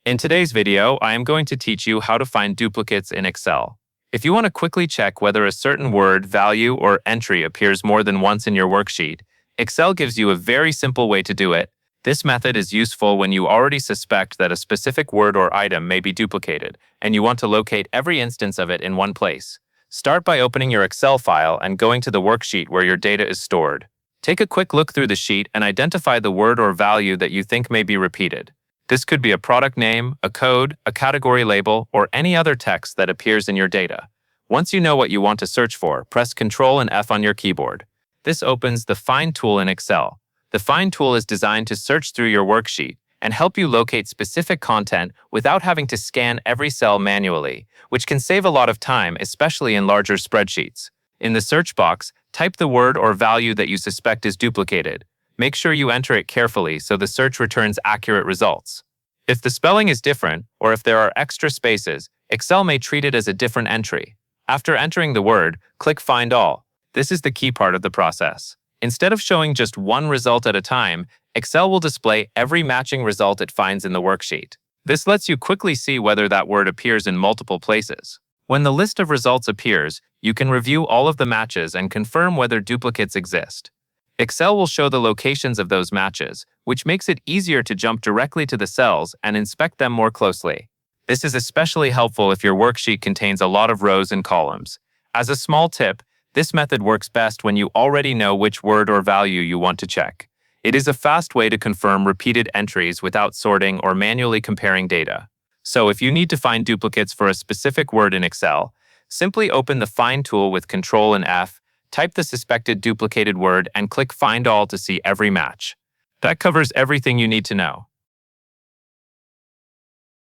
In today's video, I am going to teach you how to find duplicates in Excel. If you want to quickly check whether a certain word, value, or entry appears more than once in your worksheet, Excel gives you a very simple way to do it. This method is useful when you already suspect that a specific word or item may be duplicated, and you want to locate every instance of it in one place. Start by opening your Excel file and going to the worksheet where your data is stored. Take a quick look through the sheet and identify the word or value that you think may be repeated. This could be a product name, a code, a category label, or any other text that appears in your data. Once you know what you want to search for, press Ctrl and F on your keyboard. This opens the Find tool in Excel. The Find tool is designed to search through your worksheet and help you locate specific content without having to scan every cell manually, which can save a lot of time, especially in larger spreadsheets. In the search box, type the word or value that you suspect is duplicated. Make sure you enter it carefully so the search returns accurate results. If the spelling is different, or if there are extra spaces, Excel may treat it as a different entry. After entering the word, click Find All. This is the key part of the process. Instead of showing just one result at a time, Excel will display every matching result it finds in the worksheet. This lets you quickly see whether that word appears in multiple places. When the list of results appears, you can review all of the matches and confirm whether duplicates exist. Excel will show the locations of those matches, which makes it easier to jump directly to the cells and inspect them more closely. This is especially helpful if your worksheet contains a lot of rows and columns. As a small tip, this method works best when you already know which word or value you want to check. It is a fast way to confirm repeated entries without sorting or manually comparing data. So if you need to find duplicates for a specific word in Excel, simply open the Find tool with Ctrl and F, type the suspected duplicated word, and click Find All to see every match. That covers everything you need to know.